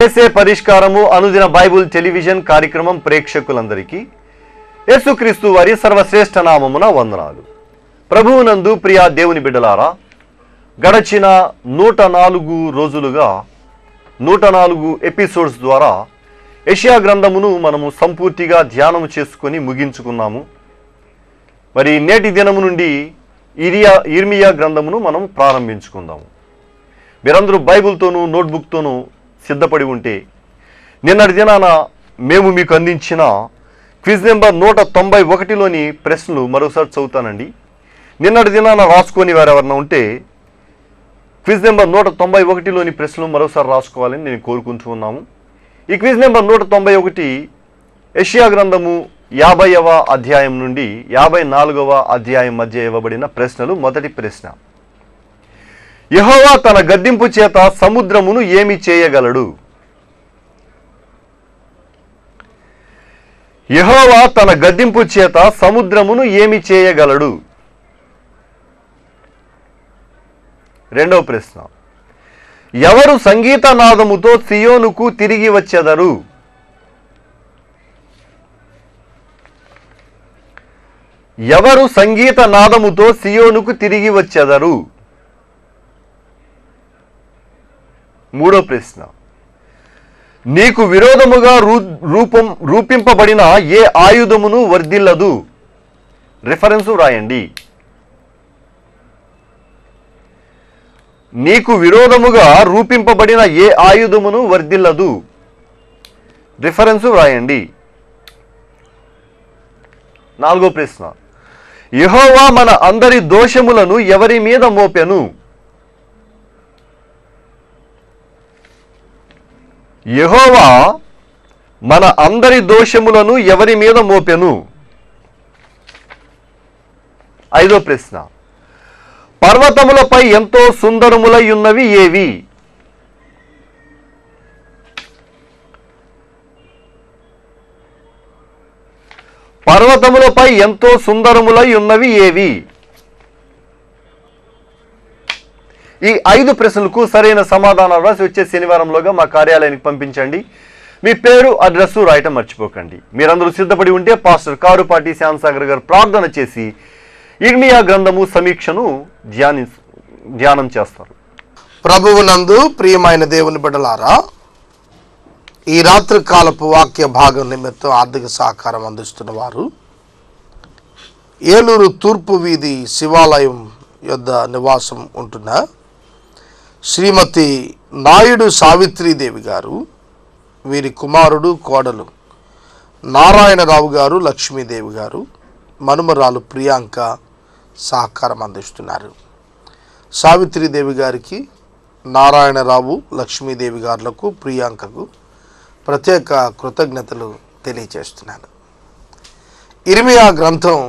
చేసే పరిష్కారము అనుదిన Bible television కార్యక్రమం ప్రేక్షకులందరికీ యేసుక్రీస్తు వారి సర్వశ్రేష్ఠ నామమున వందనాలు. ప్రభువునందు ప్రియా దేవుని బిడ్డలారా, గడచిన 104 రోజులుగా 104 ఎపిసోడ్స్ ద్వారా యెషయా గ్రంథమును మనము సంపూర్తిగా ధ్యానం చేసుకొని ముగించుకున్నాము. మరి నేటి దినము నుండి ఇర్మియా గ్రంథమును మనం ప్రారంభించుకుందాము. మీరందరూ బైబిల్తోనూ నోట్బుక్తోనూ సిద్ధపడి ఉంటే నిన్నటి దినాన మేము మీకు అందించిన క్విజ్ నెంబర్ 191లోని ప్రశ్నలు మరోసారి చదువుతానండి. నిన్నటి దినాన రాసుకొని వారెవరన్నా ఉంటే క్విజ్ నెంబర్ 191లోని ప్రశ్నలు మరోసారి రాసుకోవాలని నేను కోరుకుంటూ ఉన్నాము. ఈ క్విజ్ నెంబర్ 191 యెషయా గ్రంథము 50వ అధ్యాయం నుండి 54వ అధ్యాయం మధ్య ఇవ్వబడిన ప్రశ్నలు. మొదటి ప్రశ్న, యెహోవా తన గద్దింపు చేత సముద్రమును ఏమి చేయగలడు? యెహోవా తన గద్దింపు చేత సముద్రమును ఏమి చేయగలడు? రెండవ ప్రశ్న, ఎవరు సంగీత నాదముతో సియోనుకు తిరిగి వచ్చెదరు? ఎవరు సంగీత నాదముతో సియోనుకు తిరిగి వచ్చెదరు? మూడో ప్రశ్న, నీకు విరోధముగా రూపింపబడిన ఏ ఆయుధమును వర్ధిల్లదు? రిఫరెన్సు రాయండి. నీకు విరోధముగా రూపింపబడిన ఏ ఆయుధమును వర్ధిల్లదు? రిఫరెన్సు రాయండి. నాలుగో ప్రశ్న, యెహోవా మన అందరి దోషములను ఎవరి మీద మోపెను? యెహోవా మన అందరి దోషములను ఎవరి మీద మోపెను? ఐదో ప్రశ్న, పర్వతములపై ఎంతో సుందరములై ఉన్నవి ఏవి? పర్వతములపై ఎంతో సుందరములై ఉన్నవి ఏవి? ఈ 5 ప్రశ్నలకు సరైన సమాధానాలు రాసి వచ్చే శనివారంలోగా మా కార్యాలయానికి పంపించండి. మీ పేరు, అడ్రస్సు రాయటం మర్చిపోకండి. మీరందరూ సిద్ధపడి ఉంటే పాస్టర్ కారుపాటి శ్యామసాగర్ గారు ప్రార్థన చేసి ఇర్మియా గ్రంథము సమీక్షను ధ్యానం చేస్తారు. ప్రభువునందు ప్రియమైన దేవుని బిడ్డలారా, ఈ రాత్రి కాలపు వాక్య భాగం నిమిత్తం ఆర్థిక సహకారం అందిస్తున్న వారు ఏలూరు తూర్పు వీధి శివాలయం యొద్ద నివాసం ఉంటున్న శ్రీమతి నాయుడు సావిత్రీదేవి గారు, వీరి కుమారుడు కోడలు నారాయణరావు గారు, లక్ష్మీదేవి గారు, మనుమరాలు ప్రియాంక సహకారం అందిస్తున్నారు. సావిత్రీదేవి గారికి, నారాయణరావు, లక్ష్మీదేవి గారులకు, ప్రియాంకకు ప్రత్యేక కృతజ్ఞతలు తెలియజేస్తున్నాను. ఇర్మియా గ్రంథం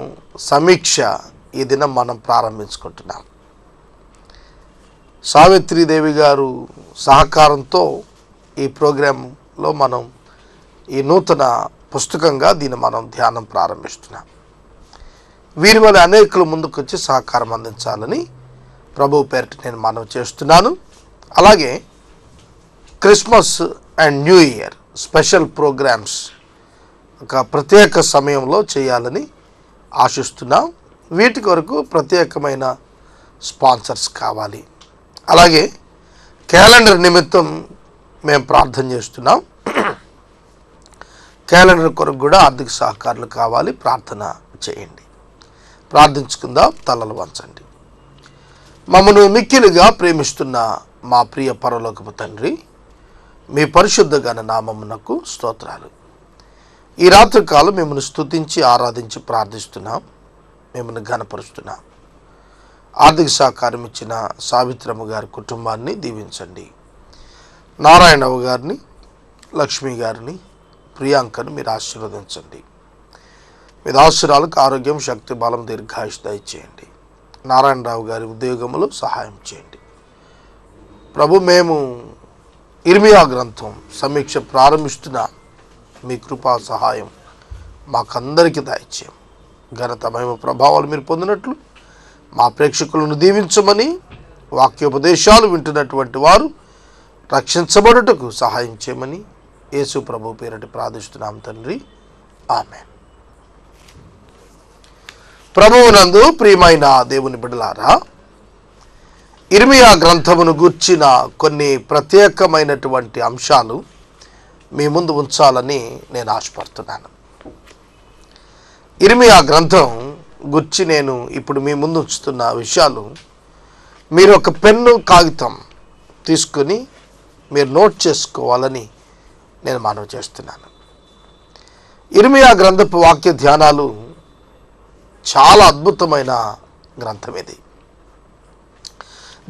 సమీక్ష ఈ దినం మనం ప్రారంభించుకుంటున్నాం. సావిత్రీదేవి గారు సహకారంతో ఈ ప్రోగ్రాంలో మనం ఈ నూతన పుస్తకంగా దీన్ని మనం ధ్యానం ప్రారంభిస్తున్నాం. వీరి వల్ల అనేకులు ముందుకొచ్చి సహకారం అందించాలని ప్రభు పేరిట నేను మనవి చేస్తున్నాను. అలాగే Christmas and new year special programmes ఒక ప్రత్యేక సమయంలో చేయాలని ఆశిస్తున్నాం. వీటి కొరకు ప్రత్యేకమైన స్పాన్సర్స్ కావాలి. అలాగే క్యాలెండర్ నిమిత్తం మేము ప్రార్థన చేస్తున్నాం. క్యాలెండర్ కొరకు కూడా ఆర్థిక సహకారాలు కావాలి. ప్రార్థన చేయండి. ప్రార్థించుకుందాం. తలలు వంచండి. మమ్మను మిక్కిలిగా ప్రేమిస్తున్న మా ప్రియ పరలోకపు తండ్రి, మీ పరిశుద్ధ ఘన నామమునకు స్తోత్రాలు. ఈ రాత్రి కాలం మిమ్మల్ని స్తుతించి ఆరాధించి ప్రార్థిస్తున్నాం. మిమ్మల్ని ఘనపరుస్తున్నాం. ఆర్థిక సహకారం ఇచ్చిన సావిత్రమ్మ గారి కుటుంబాన్ని దీవించండి. నారాయణరావు గారిని, లక్ష్మి గారిని, ప్రియాంకను మీరు ఆశీర్వదించండి. మీ దాసురాలకు ఆరోగ్యం, శక్తి, బలం, దీర్ఘాయుష్ దయచేయండి. నారాయణరావు గారి ఉద్యోగములు సహాయం చేయండి. ప్రభు, మేము ఇర్మియా గ్రంథం సమీక్ష ప్రారంభిస్తున్న మీ కృపా సహాయం మాకందరికీ దయచేయం. ఘనత, మహిమ, ప్రభావాలు మీరు పొందినట్లు మా ప్రేక్షకులను దీవించమని, వాక్యోపదేశాలు వింటున్నటువంటి వారు రక్షించబడుటకు సహాయం చేయమని యేసు ప్రభు పేరటి ప్రార్థిస్తున్నాం తండ్రి, ఆమేన్. ప్రభువునందు ప్రియమైన దేవుని బిడ్డలారా, ఇర్మియా గ్రంథమును గూర్చిన కొన్ని ప్రత్యేకమైనటువంటి అంశాలు మీ ముందు ఉంచాలని నేను ఆశపడుతున్నాను. ఇర్మియా గ్రంథం గురించి నేను ఇప్పుడు మీ ముందు ఉంచుతున్న విషయాలు మీరు ఒక పెన్ను కాగితం తీసుకుని మీరు నోట్ చేసుకోవాలని నేను మనవి చేస్తున్నాను. ఇర్మియా గ్రంథపు వాక్య ధ్యానాలు చాలా అద్భుతమైన గ్రంథం ఇది.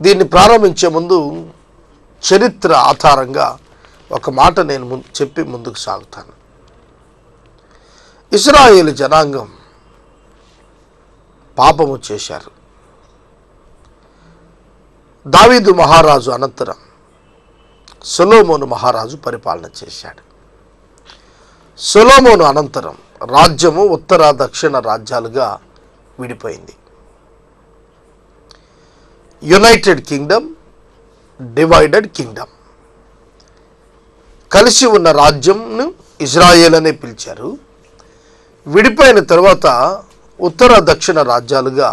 దీన్ని ప్రారంభించే ముందు చరిత్ర ఆధారంగా ఒక మాట నేను చెప్పి ముందుకు సాగుతాను. ఇశ్రాయేలు జనాంగం పాపము చేశారు. దావీదు మహారాజు అనంతరం సొలొమోను మహారాజు పరిపాలన చేశాడు. సొలొమోను అనంతరం రాజ్యము ఉత్తర దక్షిణ రాజ్యాలుగా విడిపోయింది. United Kingdom, divided Kingdom. కలిసి ఉన్న రాజ్యంను ఇజ్రాయేల్ అనే పిలిచారు. విడిపోయిన తర్వాత ఉత్తర దక్షిణ రాజ్యాలుగా,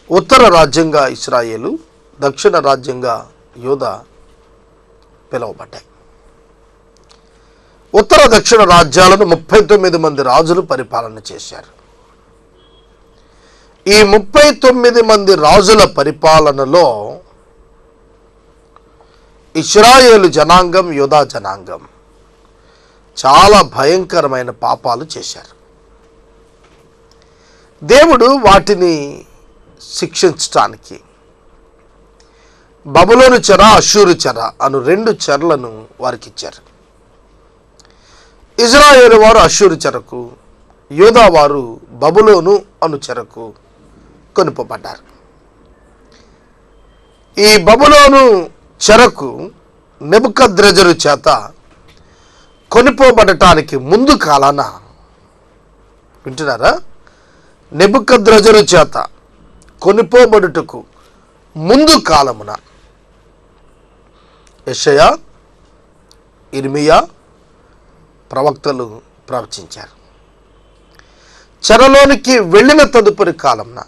ఉత్తర రాజ్యంగా ఇశ్రాయేలు, దక్షిణ రాజ్యంగా యూదా పిలువబడ్డాయి. ఉత్తర దక్షిణ రాజ్యాలను 39 మంది రాజులు పరిపాలన చేశారు. ఈ 39 మంది రాజుల పరిపాలనలో ఇశ్రాయేలు జనాంగం, యూదా జనాంగం చాలా భయంకరమైన పాపాలు చేశారు. దేవుడు వాటిని శిక్షించటానికి బబులోను చెర, అష్షూరు చెర అను 2 చెరలను వారికి ఇచ్చారు. ఇజ్రాయేలు వారు అష్షూరు చెరకు, యూదా వారు బబులోను అను చెరకు కొనుపబడ్డారు. ఈ బబులోను చెరకు నెబుకద్రెజరు చేత కొనిపోబడటానికి ముందు కాలాన, వింటున్నారా, నెబుకద్రెజరు చేత కొనిపోబడుటకు ముందు కాలమున యెషయా, ఇర్మియా ప్రవక్తలు ప్రవచించారు. చెరలోనికి వెళ్ళిన తదుపరి కాలంన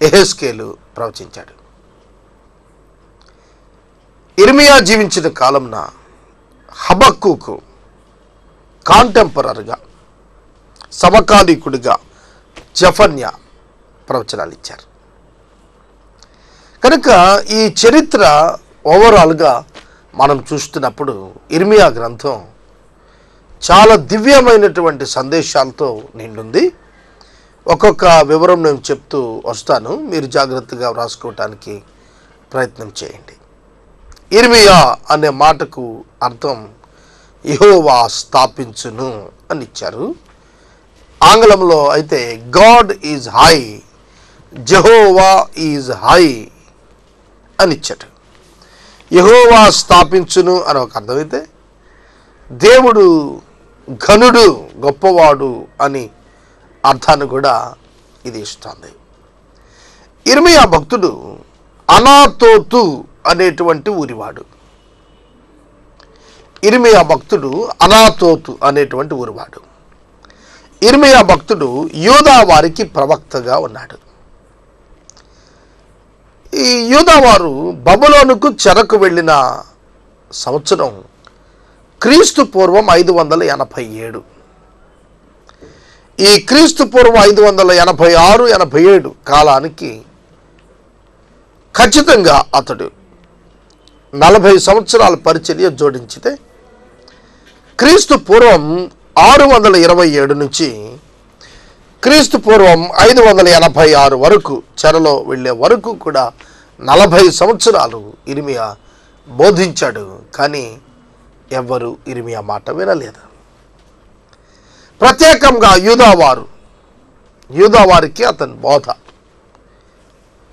యెహెజ్కేలు ప్రవచించాడు. ఇర్మియా జీవించిన కాలంన హబక్కూకు కాంటెంపరరీగా, సమకాలీకుడిగా జెఫన్యా ప్రవచనాలు ఇచ్చారు. కనుక ఈ చరిత్ర ఓవరాల్గా మనం చూస్తున్నప్పుడు ఇర్మియా గ్రంథం చాలా దివ్యమైనటువంటి సందేశాలతో నిండుంది. ఒక్కొక్క వివరం నేను చెప్తూ వస్తాను, మీరు జాగ్రత్తగా వ్రాసుకోవటానికి ప్రయత్నం చేయండి. ఇర్మియా అనే మాటకు అర్థం యెహోవా స్థాపించును అని ఇచ్చారు. ఆంగ్లంలో అయితే God is high, Jehovah is high అని ఇచ్చాడు. యెహోవా స్థాపించును అని ఒక అర్థమైతే, దేవుడు ఘనుడు, గొప్పవాడు అని అర్థాన్ని కూడా ఇది ఇస్తుంది. ఇర్మియా భక్తుడు అనాతోతు అనేటువంటి ఊరివాడు. ఇర్మియా భక్తుడు అనాతోతు అనేటువంటి ఊరివాడు. ఇర్మియా భక్తుడు యూదా వారికి ప్రవక్తగా ఉన్నాడు. ఈ యూదా వారు బబులోనుకు చెరకు వెళ్ళిన సంవత్సరం క్రీస్తు పూర్వం 587. ఈ క్రీస్తు పూర్వం 586, 87 కాలానికి ఖచ్చితంగా అతడు 40 సంవత్సరాల పరిచర్య జోడించితే, క్రీస్తు పూర్వం 627 నుంచి క్రీస్తు పూర్వం 586 వరకు చెరలో వెళ్ళే వరకు కూడా 40 సంవత్సరాలు ఇర్మియా బోధించాడు. కానీ ఎవ్వరు ఇర్మియా మాట వినలేదు. ప్రత్యేకంగా యూదా వారికి అతని బోధ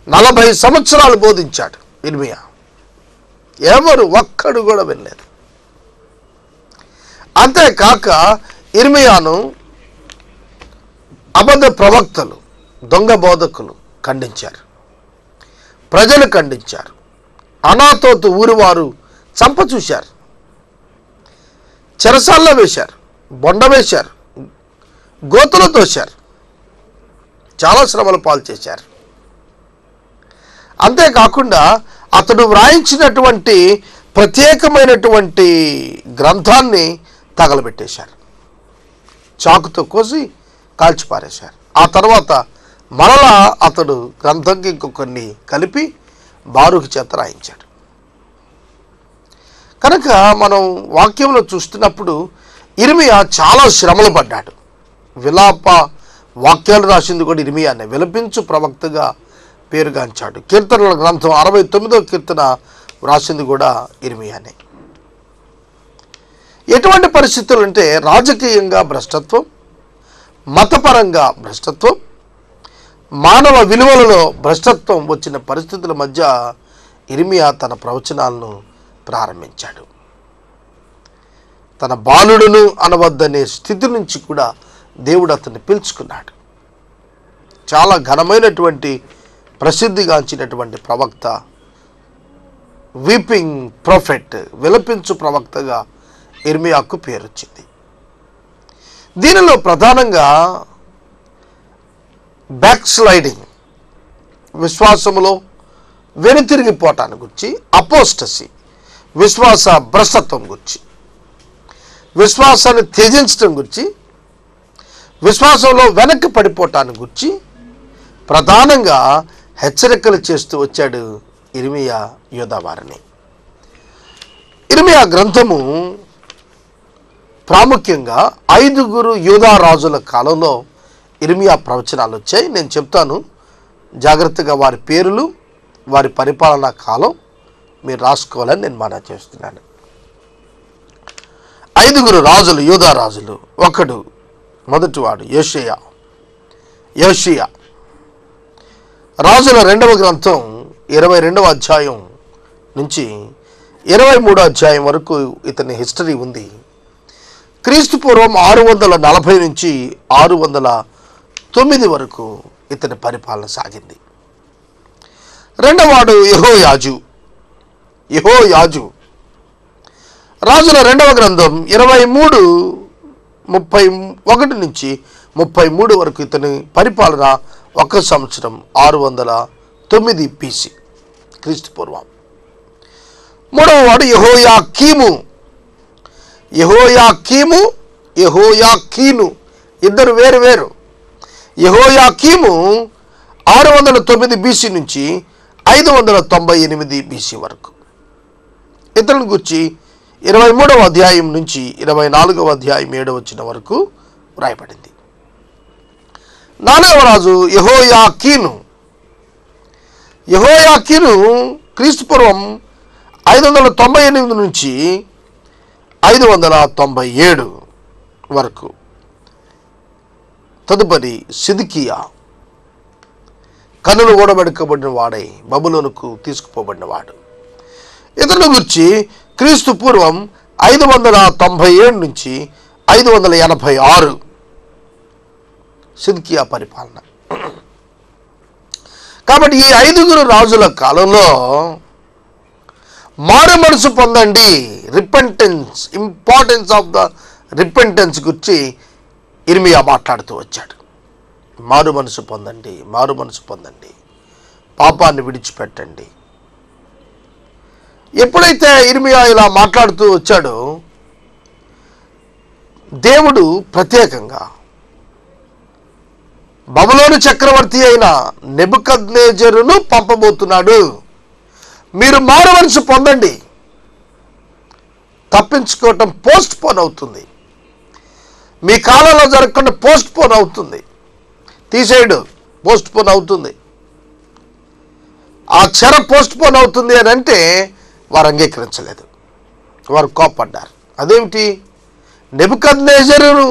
40 సంవత్సరాలు బోధించాడు ఇర్మియా. ఎవరు ఒక్కడు కూడా వినలేదు. అంతేకాక ఇర్మియాను అబద్ధ ప్రవక్తలు, దొంగ బోధకులు ఖండించారు, ప్రజలు ఖండించారు. అనాతోతు ఊరివారు చంప చూశారు, చెరసాల్లో వేశారు, బొండ వేశారు, గోతులో తోశారు, చాలా శ్రమల పాలు చేశారు. అంతేకాకుండా అతడు వ్రాయించినటువంటి ప్రత్యేకమైనటువంటి గ్రంథాన్ని తగలబెట్టేశారు, చాకుతో కోసి కాల్చిపారేశారు. ఆ తర్వాత మరలా అతడు గ్రంథంకి ఇంకొన్ని కలిపి బారూకు చేత రాయించాడు. కనుక మనం వాక్యంలో చూస్తున్నప్పుడు ఇర్మియా చాలా శ్రమలు పడ్డాడు. విలాప వాక్యాలు రాసింది కూడా ఇర్మియానే, విలపించు ప్రవక్తగా పేరుగాంచాడు. కీర్తనల గ్రంథం 69వ కీర్తన రాసింది కూడా ఇర్మియానే. ఎటువంటి పరిస్థితులు అంటే రాజకీయంగా భ్రష్టత్వం, మతపరంగా భ్రష్టత్వం, మానవ విలువలలో భ్రష్టత్వం వచ్చిన పరిస్థితుల మధ్య ఇర్మియా తన ప్రవచనాలను ప్రారంభించాడు. తన బాలుడును అనవద్దనే స్థితి నుంచి కూడా దేవుడు అతన్ని పిలుచుకున్నాడు. చాలా ఘనమైనటువంటి ప్రసిద్ధిగాంచినటువంటి ప్రవక్త, వీపింగ్ ప్రొఫెట్, విలపించు ప్రవక్తగా ఇర్మియాకు పేరు వచ్చింది. దీనిలో ప్రధానంగా బ్యాక్ స్లైడింగ్, విశ్వాసములో వెనుతిరిగిపోవటాన్ని గురించి, అపోస్టసీ, విశ్వాస భ్రష్టత్వం గురించి, విశ్వాసాన్ని త్యజించడం గురించి, విశ్వాసంలో వెనక్కి పడిపోవటాన్ని గురించి ప్రధానంగా హెచ్చరికలు చేస్తూ వచ్చాడు ఇర్మియా యూదావారిని. ఇర్మియా గ్రంథము ప్రాముఖ్యంగా 5 యూదా రాజుల కాలంలో ఇర్మియా ప్రవచనాలు వచ్చాయి. నేను చెప్తాను జాగ్రత్తగా, వారి పేర్లు, వారి పరిపాలనా కాలం మీరు రాసుకోవాలని నేను మనవి చేస్తున్నాను. 5 రాజులు, యూదా రాజులు. ఒకడు, మొదటివాడు యోషియా. రాజుల 2వ గ్రంథం 22వ అధ్యాయం నుంచి 23వ అధ్యాయం వరకు ఇతని హిస్టరీ ఉంది. క్రీస్తు పూర్వం 640 నుంచి 609 వరకు ఇతని పరిపాలన సాగింది. రెండవవాడు యెహోయాజు. రాజుల 2వ గ్రంథం 23:31 నుంచి 33 వరకు ఇతని పరిపాలన 1 సంవత్సరం 609 BC క్రీస్తు పూర్వం. మూడవవాడు యెహోయాకీను, ఇద్దరు వేరు వేరు. యెహోయాకీము 609 BC నుంచి 598 BC వరకు. ఇతరుని గురించి 23వ అధ్యాయం నుంచి 24వ అధ్యాయం 7వ వచనం వరకు వ్రాయబడింది. 4వ రాజు యెహోయాకీను క్రీస్తుపూర్వం 598 నుంచి 597 వరకు. తదుపరి సిద్కియా, కన్నులు ఓడబెడుకబడిన వాడై బబులోనుకు తీసుకుపోబడిన వాడు. ఇతని గురించి క్రీస్తు పూర్వం 597 నుంచి 586 సిద్కియా పరిపాలన. కాబట్టి ఈ 5 రాజుల కాలంలో మారు మనసు పొందండి, repentance, importance of the repentance గురించి ఇర్మియా మాట్లాడుతూ వచ్చాడు. మారు మనసు పొందండి, పాపాన్ని విడిచిపెట్టండి. ఎప్పుడైతే ఇర్మియా ఇలా మాట్లాడుతూ వచ్చాడో దేవుడు ప్రత్యేకంగా బబులోను చక్రవర్తి అయిన నెబుకద్నెజరును పంపబోతున్నాడు. మీరు మారు మనసు పొందండి. తప్పించుకోవటం పోస్ట్ పోన్ అవుతుంది, మీ కాలంలో జరగకుండా పోస్ట్ పోన్ అవుతుంది, తీసేయడు పోస్ట్ పోన్ అవుతుంది. ఆ చెర పోస్ట్ పోన్ అవుతుంది అని అంటే వారు అంగీకరించలేదు, వారు కోపడ్డారు. అదేమిటి, నెబుకద్నెజరును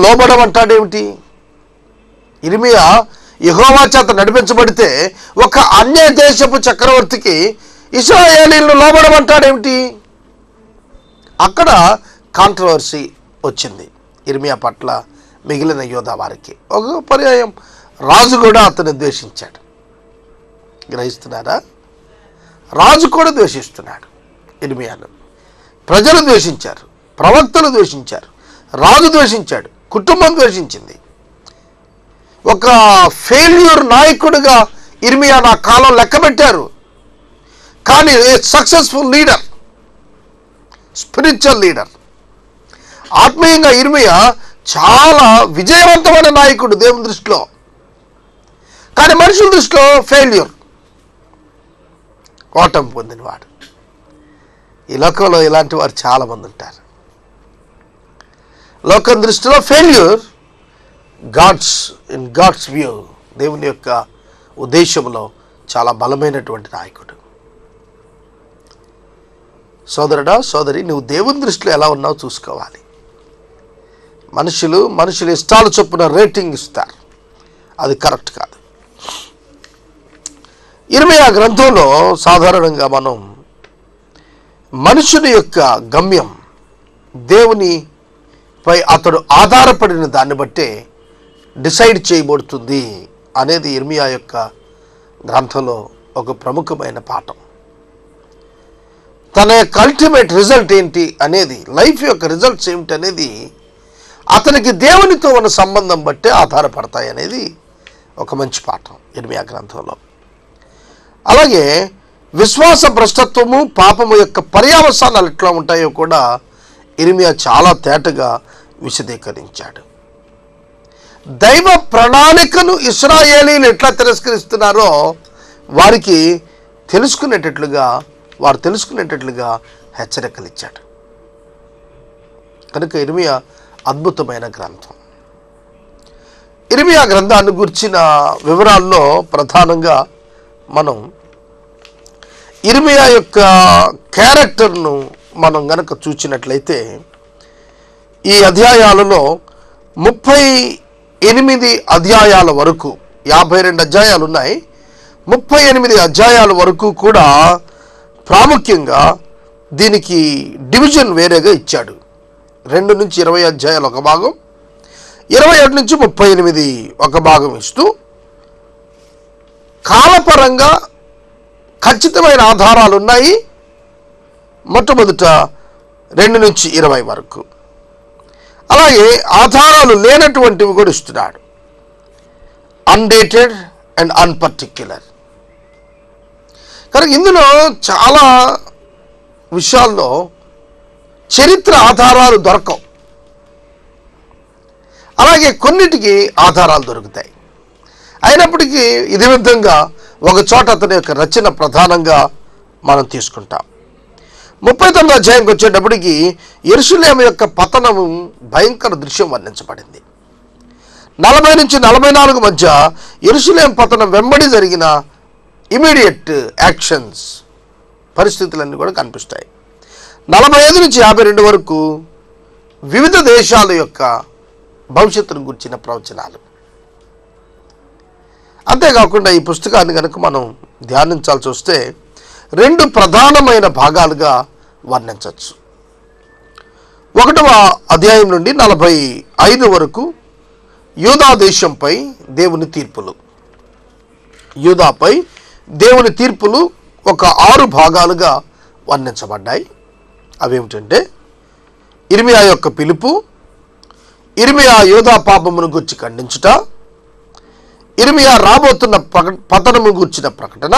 లోబడమంటాడేమిటి? ఇర్మియా యెహోవా చేత నడిపించబడితే ఒక అన్య దేశపు చక్రవర్తికి ఇశ్రాయేలీయులను లోబడమంటాడేమిటి? అక్కడ కాంట్రవర్సీ వచ్చింది ఇర్మియా పట్ల మిగిలిన యోధా వారికి. ఒక పర్యాయం రాజు కూడా అతన్ని ద్వేషించాడు. గ్రహిస్తున్నారా? రాజు కూడా ద్వేషిస్తున్నాడు ఇర్మియాను. ప్రజలు ద్వేషించారు, ప్రవక్తలు ద్వేషించారు, రాజు ద్వేషించాడు, కుటుంబం ద్వేషించింది. ఒక ఫెయిల్యూర్ నాయకుడిగా ఇర్మియా నా కాలం లెక్క పెట్టారు. కానీ సక్సెస్ఫుల్ లీడర్, స్పిరిచువల్ లీడర్, ఆత్మీయంగా ఇర్మియా చాలా విజయవంతమైన నాయకుడు దేవుని దృష్టిలో. కానీ మనుషుల దృష్టిలో ఫెయిల్యూర్, ఓటమి పొందినవాడు. ఈ లోకంలో ఇలాంటి వారు చాలామంది ఉంటారు. లోకం దృష్టిలో ఫెయిల్యూర్, ఇన్ గాడ్స్ వ్యూ, దేవుని యొక్క ఉద్దేశంలో చాలా బలమైనటువంటి నాయకుడు. సోదరుడా, సోదరి, నువ్వు దేవుని దృష్టిలో ఎలా ఉన్నావు చూసుకోవాలి. మనుషులు ఇష్టాల చొప్పున రేటింగ్ ఇస్తారు, అది కరెక్ట్ కాదు. ఇర్మియా గ్రంథంలో సాధారణంగా మనం మనుషుని యొక్క గమ్యం దేవునిపై అతడు ఆధారపడిన దాన్ని బట్టే డిసైడ్ చేయబడుతుంది అనేది ఇర్మియా యొక్క గ్రంథంలో ఒక ప్రముఖమైన పాఠం. తన యొక్క అల్టిమేట్ రిజల్ట్ ఏంటి అనేది, లైఫ్ యొక్క రిజల్ట్స్ ఏమిటి అనేది అతనికి దేవునితో ఉన్న సంబంధం బట్టే ఆధారపడతాయి అనేది ఒక మంచి పాఠం ఇర్మియా గ్రంథంలో. అలాగే విశ్వాస భ్రష్టత్వము, పాపము యొక్క పర్యావసానాలు ఎట్లా ఉంటాయో కూడా ఇర్మియా చాలా తేటగా విశదీకరించాడు. దైవ ప్రణాళికను ఇశ్రాయేలీలు ఎట్లా తిరస్కరిస్తున్నారో వారు తెలుసుకునేటట్లుగా హెచ్చరికలు ఇచ్చాడు. కనుక ఇర్మియా అద్భుతమైన గ్రంథం. ఇర్మియా గ్రంథాన్ని గురించిన వివరాల్లో ప్రధానంగా మనం ఇర్మియా యొక్క క్యారెక్టర్ను మనం గనక చూసినట్లయితే ఈ అధ్యాయాలలో 38 అధ్యాయాల వరకు, 52 అధ్యాయాలు ఉన్నాయి, 38 అధ్యాయాల వరకు కూడా ప్రాముఖ్యంగా దీనికి డివిజన్ వేరేగా ఇచ్చాడు. 2 నుంచి 20 అధ్యాయాలు ఒక భాగం, 27 నుంచి 38 ఒక భాగం ఇస్తూ కాలపరంగా ఖచ్చితమైన ఆధారాలు ఉన్నాయి. మొట్టమొదట 2 నుంచి 20 వరకు. అలాగే ఆధారాలు లేనటువంటివి కూడా ఇస్తున్నాడు, అన్డేటెడ్ అండ్ అన్పర్టిక్యులర్. కనుక ఇందులో చాలా విషయాల్లో చరిత్ర ఆధారాలు దొరకవు, అలాగే కొన్నిటికి ఆధారాలు దొరుకుతాయి. అయినప్పటికీ ఇదే విధంగా ఒక చోట అతని యొక్క రచన ప్రధానంగా మనం తీసుకుంటాం. 39వ అధ్యాయంకి వచ్చేటప్పటికి యెరూషలేము యొక్క పతనము భయంకర దృశ్యం వర్ణించబడింది. 40 నుంచి 44 మధ్య యెరూషలేము పతనం వెంబడి జరిగిన ఇమీడియట్ యాక్షన్స్, పరిస్థితులన్నీ కూడా కనిపిస్తాయి. 45 నుంచి 52 వరకు వివిధ దేశాల యొక్క భవిష్యత్తును గురించిన ప్రవచనాలు. అంతేకాకుండా ఈ పుస్తకాన్ని కనుక మనం ధ్యానించాల్సి వస్తే 2 ప్రధానమైన భాగాలుగా వర్ణించవచ్చు. 1వ అధ్యాయం నుండి 45 వరకు యూదా దేశంపై దేవుని తీర్పులు. యూదాపై దేవుని తీర్పులు ఒక 6 భాగాలుగా వర్ణించబడ్డాయి. అవేమిటంటే ఇర్మియా యొక్క పిలుపు, ఇర్మియా యూదా పాపమును గురించి ఖండించుట, ఇర్మియా రాబోతున్న పతనము గురించిన ప్రకటన,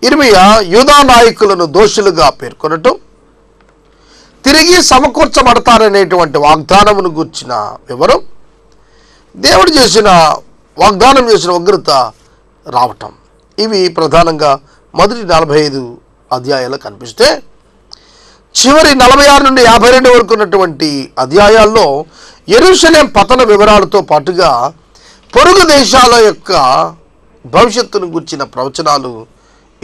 ఇర్మియా యూదా నాయకులను దోషులుగా పేర్కొనటం, తిరిగి సమకూర్చబడతారనేటువంటి వాగ్దానమును గురించిన వివరం, దేవుడు వాగ్దానం చేసిన ఉగ్రత రావటం. ఇవి ప్రధానంగా మొదటి 45 అధ్యాయాలు కనిపిస్తే, చివరి 46 నుండి 52 వరకు ఉన్నటువంటి అధ్యాయాల్లో యెరూషలేం పతన వివరాలతో పాటుగా పొరుగు దేశాల యొక్క భవిష్యత్తును గురించిన ప్రవచనాలు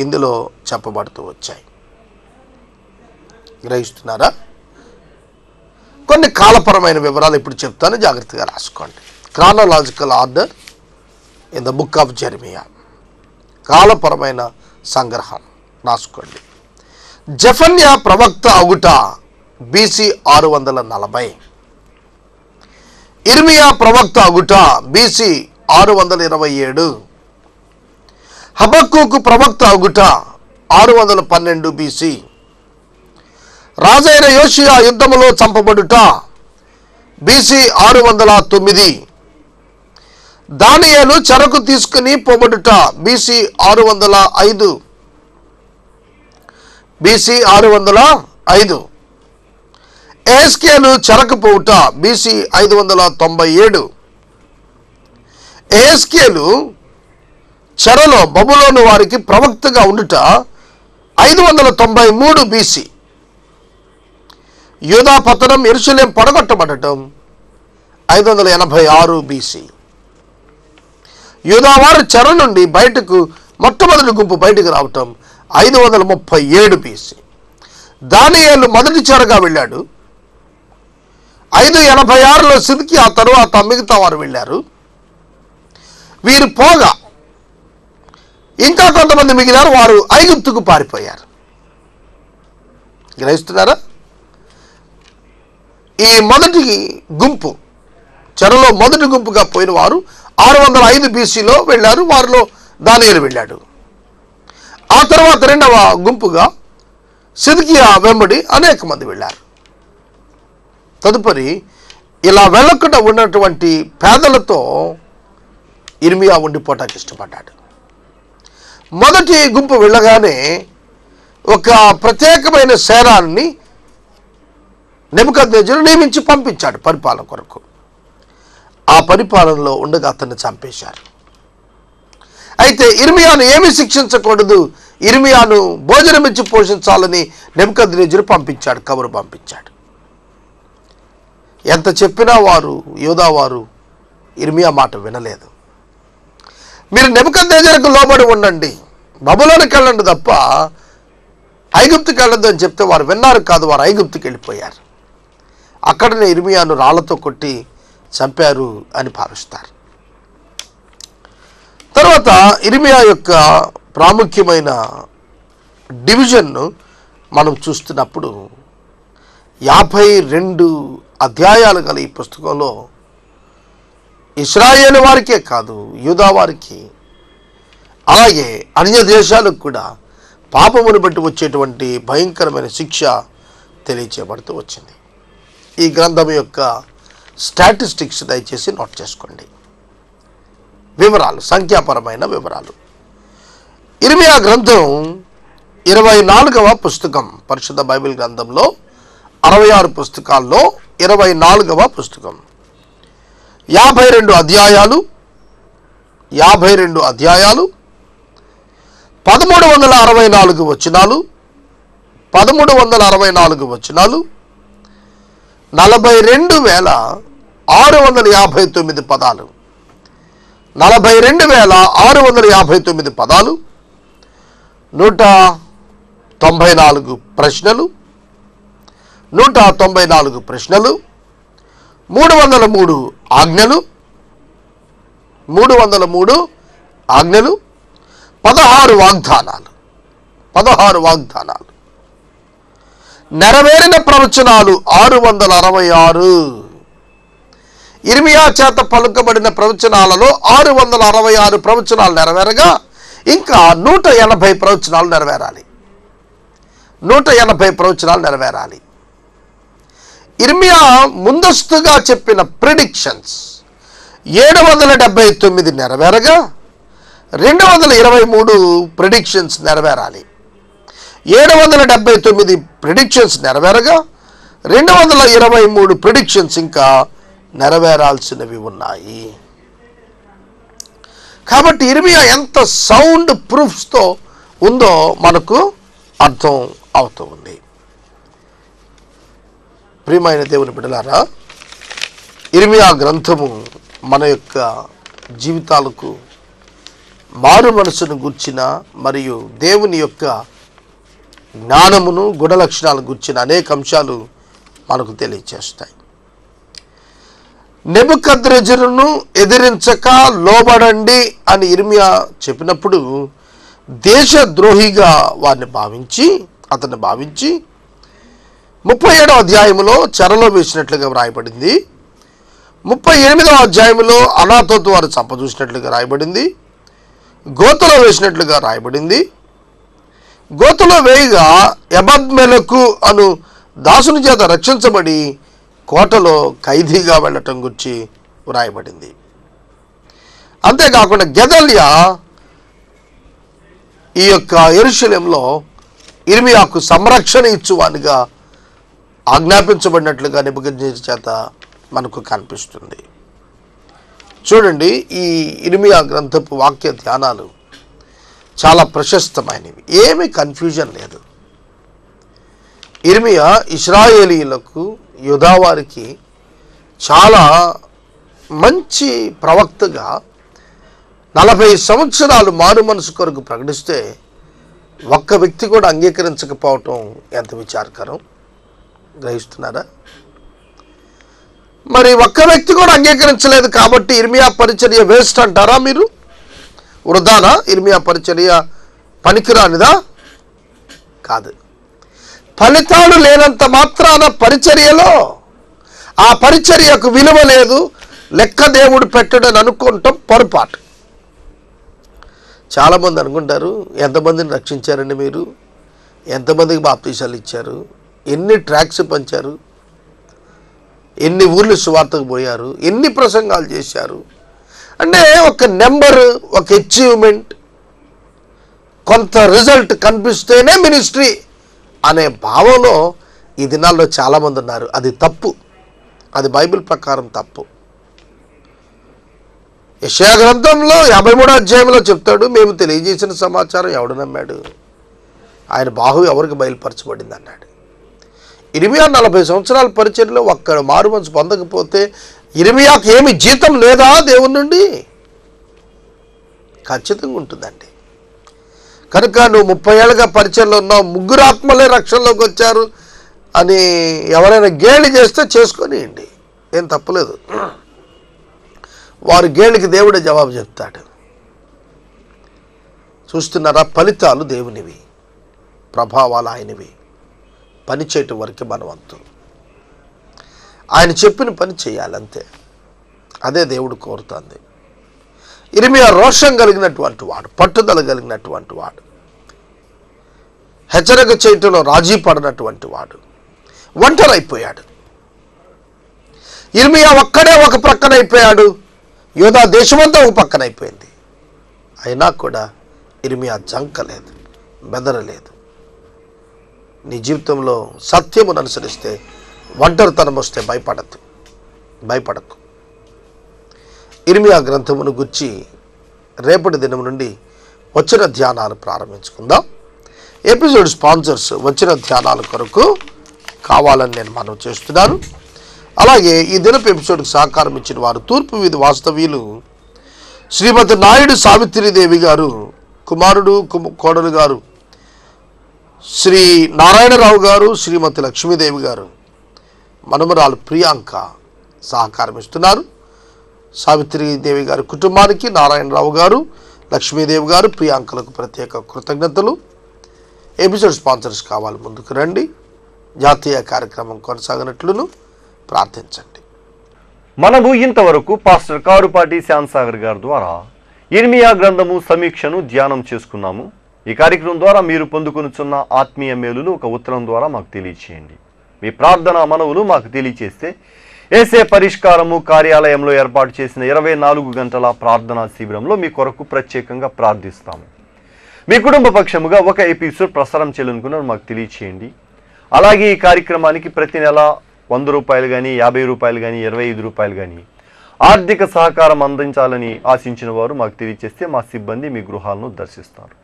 ఇందులో చెప్పబడుతూ వచ్చాయి. గ్రహిస్తున్నారా? కొన్ని కాలపరమైన వివరాలు ఇప్పుడు చెప్తాను, జాగ్రత్తగా రాసుకోండి. Chronological order in the book of Jeremiah, కాలపరమైన సంగ్రహం రాసుకోండి. జెఫన్యా ప్రవక్త అగుట BC 640, ఇర్మియా ప్రవక్త అగుట BC 627, హబక్కూకు ప్రవక్త అగుట 612 BC. రాజైన యోషియా యుద్ధములో చంపబడుట BC 609. దానియేలు చెరకు తీసుకుని పోబడుట BC 605. BC 605. ఎహెజ్కేలు చెరకు పోవుట BC 597. ఎహెజ్కేలు చెరలో బబులోను వారికి ప్రవక్తగా ఉండుట 593 BC. యూదా పతనం, యెరూషలేం పడగొట్టబడటం 586 BC. యూదా వారు చెర నుండి బయటకు మొట్టమొదటి గుంపు బయటకు రావటం 537 BC. దానియేలు మొదటి చెరగా వెళ్ళాడు. 586లో సిద్కియా, ఆ తరువాత మిగతా వారు వెళ్ళారు. వీరు పోగా ఇంకా కొంతమంది మిగిలారు. వారు ఐగుప్తుకు పారిపోయారు. గ్రహిస్తున్నారా? ఈ మొదటి గుంపు, చెరలో మొదటి గుంపుగా పోయిన వారు 605 BCలో వెళ్ళారు. వారిలో దానియేలు వెళ్ళాడు. ఆ తర్వాత రెండవ గుంపుగా సిద్కియా వెంబడి అనేక మంది వెళ్ళారు. తదుపరి ఇలా వెళ్ళకుండా ఉన్నటువంటి పేదలతో ఇర్మియా ఉండిపోవటానికి ఇష్టపడ్డాడు. మొదటి గుంపు వెళ్ళగానే ఒక ప్రత్యేకమైన సేనాన్ని నెబుకద్నెజరు నియమించి పంపించాడు పరిపాలన కొరకు. ఆ పరిపాలనలో ఉండగా అతన్ని చంపేశారు. అయితే ఇర్మియాను ఏమీ శిక్షించకూడదు, ఇర్మియాను భోజనం ఇచ్చి పోషించాలని నెబుకద్నెజరు పంపించాడు, కబురు పంపించాడు. ఎంత చెప్పినా వారు, యూదా వారు ఇర్మియా మాట వినలేదు. మీరు నెబుకద్నెజరుకు లోబడి ఉండండి, బబులోనికి వెళ్ళండి తప్ప ఐగుప్తుకి వెళ్ళొద్దు అని చెప్తే వారు విన్నారు కాదు. వారు ఐగుప్తుకి వెళ్ళిపోయారు. అక్కడనే ఇర్మియాను రాళ్లతో కొట్టి చంపారు అని భావిస్తారు. తర్వాత ఇర్మియా యొక్క ప్రాముఖ్యమైన డివిజన్ను మనం చూస్తున్నప్పుడు 52 అధ్యాయాలు గల ఈ పుస్తకంలో ఇశ్రాయేలు వారికే కాదు, యూదా వారికి, అలాగే అన్య దేశాలకు కూడా పాపమును బట్టి వచ్చేటువంటి భయంకరమైన శిక్ష తెలియచేయబడుతూ వచ్చింది. ఈ గ్రంథం యొక్క స్టాటిస్టిక్స్ దయచేసి నోట్ చేసుకోండి. వివరాలు, సంఖ్యాపరమైన వివరాలు. ఇర్మియా గ్రంథం 24వ పుస్తకం. పరిశుద్ధ బైబిల్ గ్రంథంలో 66 పుస్తకాల్లో 24వ పుస్తకం. 52 అధ్యాయాలు, 1364 వచనాలు, 1364 వచనాలు, 42,659 పదాలు, 42,659 పదాలు, 194 ప్రశ్నలు, 194 ప్రశ్నలు, 303 ఆజ్ఞలు, 303 ఆజ్ఞలు, 16 వాగ్దానాలు, 16 వాగ్దానాలు, నెరవేరిన ప్రవచనాలు 666. ఇర్మియా చేత పలుకబడిన ప్రవచనాలలో 666 ప్రవచనాలు నెరవేరగా ఇంకా 180 ప్రవచనాలు నెరవేరాలి. 180 ప్రవచనాలు నెరవేరాలి. ఇర్మియా ముందస్తుగా చెప్పిన ప్రిడిక్షన్స్ 779 నెరవేరగా 223 ప్రిడిక్షన్స్ నెరవేరాలి. 779 ప్రిడిక్షన్స్ నెరవేరగా 223 ప్రిడిక్షన్స్ ఇంకా నెరవేరాల్సినవి ఉన్నాయి. కాబట్టి ఇర్మియా ఎంత సౌండ్ ప్రూఫ్స్తో ఉందో మనకు అర్థం అవుతూ ఉంది. ప్రియమైన దేవుని బిడ్డలారా, ఇర్మియా గ్రంథము మన యొక్క జీవితాలకు మారు మనసును గుర్చిన మరియు దేవుని యొక్క జ్ఞానమును, గుణలక్షణాలను గుర్చిన అనేక అంశాలు మనకు తెలియచేస్తాయి. నెబుకద్నెజరును ఎదిరించక లోబడండి అని ఇర్మియా చెప్పినప్పుడు దేశద్రోహిగా అతన్ని భావించి 37వ అధ్యాయములో చెరలో వేసినట్లుగా వ్రాయబడింది. 38వ అధ్యాయములో అనాతోతు వారు చంపజూసినట్లుగా రాయబడింది. గోతులో వేసినట్లుగా రాయబడింది. గోతులో వేయగా ఎబద్మెలకు అను దాసుని చేత రక్షించబడి కోటలో ఖైదీగా వెళ్ళటం గురించి వ్రాయబడింది. అంతేకాకుండా గెదల్యా ఈ యొక్క యెరూషలేములో ఇర్మియాకు సంరక్షణ ఇచ్చువానిగా ఆజ్ఞాపించబడినట్లుగా నెబుకద్నెజరు చేత మనకు కనిపిస్తుంది. చూడండి, ఈ ఇర్మియా గ్రంథపు వాక్య ధ్యానాలు చాలా ప్రశస్తమైనవి, ఏమీ కన్ఫ్యూజన్ లేదు. ఇర్మియా ఇశ్రాయేలీయులకు, యూదావారికి చాలా మంచి ప్రవక్తగా 40 సంవత్సరాలు మారు మనసు కొరకు ప్రకటిస్తే ఒక్క వ్యక్తి కూడా అంగీకరించకపోవటం ఎంత విచారకరం, గ్రహిస్తున్నారా? మరి ఒక్క వ్యక్తి కూడా అంగీకరించలేదు కాబట్టి ఇర్మియా పరిచర్య వేస్ట్ అంటారా మీరు? వృధానా? ఇర్మియా పరిచర్య పనికిరానిదా? కాదు. ఫలితాలు లేనంత మాత్రాన పరిచర్యలో ఆ పరిచర్యకు విలువ లేదు, లెక్క దేవుడు పెట్టడని అనుకుంటాం పొరపాటు. చాలామంది అనుకుంటారు, ఎంతమందిని రక్షించారండి మీరు, ఎంతమందికి బాప్తీసాలు ఇచ్చారు, ఎన్ని ట్రాక్స్ పంచారు, ఎన్ని ఊర్లు సువార్తకు పోయారు, ఎన్ని ప్రసంగాలు చేశారు అంటే ఒక నెంబరు, ఒక అచీవ్మెంట్, కొంత రిజల్ట్ కనిపిస్తేనే మినిస్ట్రీ అనే భావంలో ఈ దినాల్లో చాలామంది ఉన్నారు. అది తప్పు, అది బైబిల్ ప్రకారం తప్పు. యెషయా గ్రంథంలో 53వ అధ్యాయంలో చెప్తాడు, మేము తెలియజేసిన సమాచారం ఎవడు నమ్మాడు, ఆయన బాహు ఎవరికి బయలుపరచబడింది అన్నాడు. ఇర్మియా 40 సంవత్సరాల పరిచర్యలో ఒక్క మారు మనసు పొందకపోతే ఇర్మియాకు ఏమి జీతం లేదా దేవుని నుండి? ఖచ్చితంగా ఉంటుందండి. కనుక నువ్వు 30 ఏళ్ళుగా పరిచర్లో ఉన్నావు, 3 ఆత్మలే రక్షణలోకి వచ్చారు అని ఎవరైనా గేలి చేస్తే చేసుకొనియండి, ఏం తప్పలేదు. వారి గేలికి దేవుడే జవాబు చెప్తాడు. చూస్తున్నారా, ఫలితాలు దేవునివి, ప్రభావాలు ఆయనవి. పని చేయటం వరకు మనవంతు, ఆయన చెప్పిన పని చేయాలంతే, అదే దేవుడు కోరుతుంది. ఇర్మియా రోషం కలిగినటువంటి వాడు, పట్టుదల కలిగినటువంటి వాడు, హెచ్చరిక చేయటంలో రాజీ పడినటువంటి వాడు, ఒంటరైపోయాడు. ఇర్మియా ఒక్కడే ఒక ప్రక్కన అయిపోయాడు, యూదా దేశమంతా ఒక పక్కన అయిపోయింది. అయినా కూడా ఇర్మియా జంకలేదు, బెదరలేదు. నీ జీవితంలో సత్యమును అనుసరిస్తే, ఒంటరితనం వస్తే భయపడకు. ఇర్మియా గ్రంథమును గుర్చి రేపటి దినం నుండి వచ్చిన ధ్యానాలు ప్రారంభించుకుందాం. ఎపిసోడ్ స్పాన్సర్స్ వచ్చిన ధ్యానాల కొరకు కావాలని నేను మనవి చేస్తున్నాను. అలాగే ఈ దినపు ఎపిసోడ్కి సహకారం ఇచ్చిన వారు తూర్పు వీధి వాస్తవ్యులు శ్రీమతి నాయుడు సావిత్రిదేవి గారు, కుమారుడు కోడలు గారు శ్రీ నారాయణరావు గారు, శ్రీమతి లక్ష్మీదేవి గారు, మనుమరాలు ప్రియాంక సహకారం ఇస్తున్నారు. సావిత్రిదేవి గారి కుటుంబానికి నారాయణరావు గారు, లక్ష్మీదేవి గారు, ప్రియాంకలకు ప్రత్యేక కృతజ్ఞతలు. ఎపిసోడ్ స్పాన్సర్స్ కావాలి, ముందుకు రండి. జాతీయ కార్యక్రమం కొనసాగినట్లును ప్రార్థించండి. మనము ఇంతవరకు పాస్టర్ కారుపాటి శ్యాంసాగర్ గారి ద్వారా ఇర్మియా గ్రంథము సమీక్షను ధ్యానం చేసుకున్నాము. ఈ కార్యక్రమం ద్వారా మీరు పొందుకొనుచున్న ఆత్మీయ మేలును ఒక ఉత్తరం ద్వారా మాకు తెలియచేయండి. మీ ప్రార్థన మనవులు మాకు తెలియచేస్తే ఏసే పరిష్కారము కార్యాలయంలో ఏర్పాటు చేసిన 24 గంటల ప్రార్థనా శిబిరంలో మీ కొరకు ప్రత్యేకంగా ప్రార్థిస్తాము. మీ కుటుంబ పక్షముగా ఒక ఎపిసోడ్ ప్రసారం చేయాలనుకున్నారు మాకు తెలియచేయండి. అలాగే ఈ కార్యక్రమానికి ప్రతి నెల 100 రూపాయలు కానీ, 50 రూపాయలు కానీ, 25 రూపాయలు కానీ ఆర్థిక సహకారం అందించాలని ఆశించిన వారు మాకు తెలియచేస్తే మా సిబ్బంది మీ గృహాలను దర్శిస్తారు.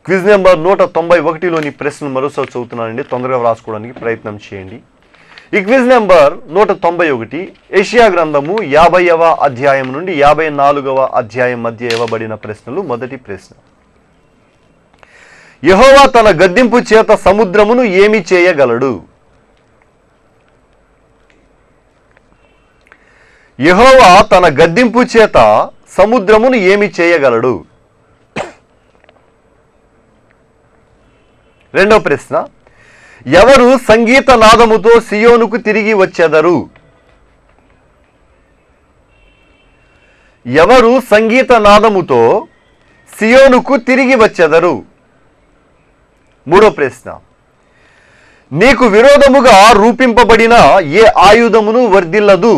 క్విజ్ నెంబర్ 191లోని ప్రశ్నలు మరోసారి చదువుతున్నానండి, తొందరగా వ్రాసుకోవడానికి ప్రయత్నం చేయండి. ఈ క్విజ్ నెంబర్ 191 యెషయా గ్రంథము 50వ అధ్యాయం నుండి 54వ అధ్యాయం మధ్య ఇవ్వబడిన ప్రశ్నలు. మొదటి ప్రశ్న, యెహోవా తన గద్దింపు చేత సముద్రమును ఏమి చేయగలడు? యెహోవా తన గద్దింపు చేత సముద్రమును ఏమి చేయగలడు? రెండో ప్రశ్న, ఎవరు సంగీత నాదముతో సియోనుకు తిరిగి వచ్చెదరు? ఎవరు సంగీత నాదముతో సియోనుకు తిరిగి వచ్చెదరు? మూడో ప్రశ్న, నీకు విరోధముగా రూపింపబడిన ఏ ఆయుధమును వర్ధిల్లదు.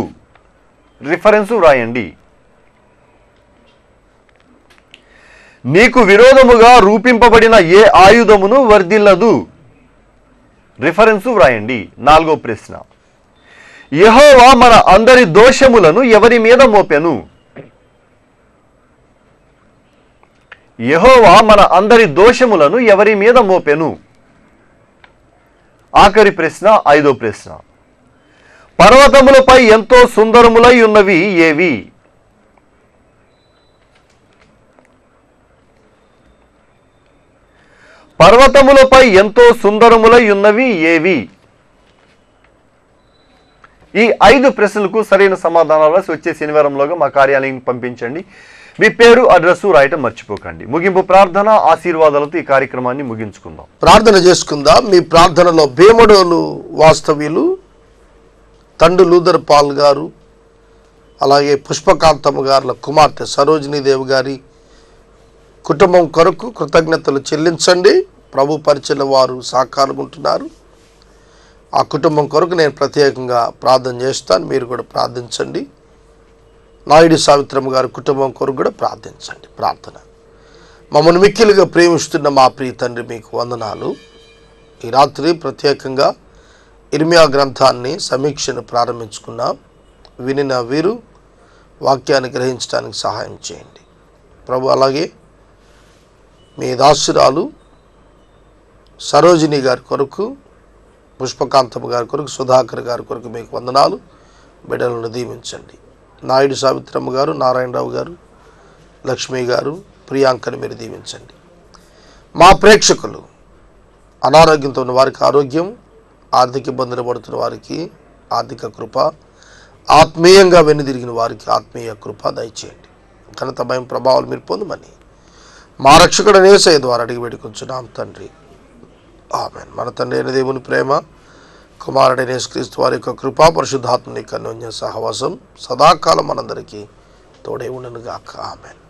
రిఫరెన్సు వ్రాయండి. నీకు విరోధముగా రూపింపబడిన ఏ ఆయుధమును వర్ధిల్లదు. రిఫరెన్సు వ్రాయండి. నాలుగో ప్రశ్న, యెహోవా మన అందరి దోషములను ఎవరి మీద మోపెను. యెహోవా మన అందరి దోషములను ఎవరి మీద మోపెను. ఆఖరి ప్రశ్న, ఐదో ప్రశ్న, పర్వతములపై ఎంతో సుందరములై ఉన్నవి ఏవి. పర్వతములపై ఎంతో సుందరములై ఉన్నవి ఏవి. ఈ 5 ప్రశ్నలకు సరైన సమాధానాలు వచ్చే శనివారంలోగా మా కార్యాలయం పంపించండి. మీ పేరు, అడ్రస్ రాయటం మర్చిపోకండి. ముగింపు ప్రార్థన ఆశీర్వాదాలతో ఈ కార్యక్రమాన్ని ముగించుకుందాం. ప్రార్థన చేసుకుందాం. మీ ప్రార్థనలో భీమడోలు వాస్తవ్యులు తండ్రి లూథర్ పాల్ గారు, అలాగే పుష్పకాంతమ్మ గారుల కుమార్తె సరోజినీదేవి గారి కుటుంబం కొరకు కృతజ్ఞతలు చెల్లించండి. ప్రభు పరిచయ వారు సాకారముంటున్నారు. ఆ కుటుంబం కొరకు నేను ప్రత్యేకంగా ప్రార్థన చేస్తాను. మీరు కూడా ప్రార్థించండి. నాయుడు సావిత్రమ్మ గారి కుటుంబం కొరకు కూడా ప్రార్థించండి. ప్రార్థన. మమ్మల్ని మిక్కిలిగా ప్రేమిస్తున్న మా ప్రియ తండ్రి, మీకు వందనాలు. ఈ రాత్రి ప్రత్యేకంగా ఇర్మియా గ్రంథాన్ని సమీక్షను ప్రారంభించుకున్నాం. వినిన వీరు వాక్యాన్ని గ్రహించడానికి సహాయం చేయండి ప్రభు. అలాగే మీ దాసురాలు సరోజిని గారి కొరకు, పుష్పకాంతమ్మ గారి కొరకు, సుధాకర్ గారి కొరకు మీకు వందనాలు. బిడ్డలను దీవించండి. నాయుడు సావిత్రమ్మ గారు, నారాయణరావు గారు, లక్ష్మి గారు, ప్రియాంకను మీరు దీవించండి. మా ప్రేక్షకులు అనారోగ్యంతో ఉన్న వారికి ఆరోగ్యం, ఆర్థిక ఇబ్బందులు పడుతున్న వారికి ఆర్థిక కృప, ఆత్మీయంగా వెనుదిరిగిన వారికి ఆత్మీయ కృప దయచేయండి. ఘనత, భయం, ప్రభావాలు మీరు పొందమని మా రక్షకుడు యేసయ్య ద్వారా అడిగి వేడుకొంచున్నాం తండ్రి. ఆమేన్. మన తండ్రి అయిన దేవుని ప్రేమ, కుమారుడైన యేసుక్రీస్తు వారి యొక్క కృపా, పరిశుద్ధాత్మని అన్యోన్య సహవాసం సదాకాలం మనందరికీ తోడై ఉండును గాక. ఆమేన్.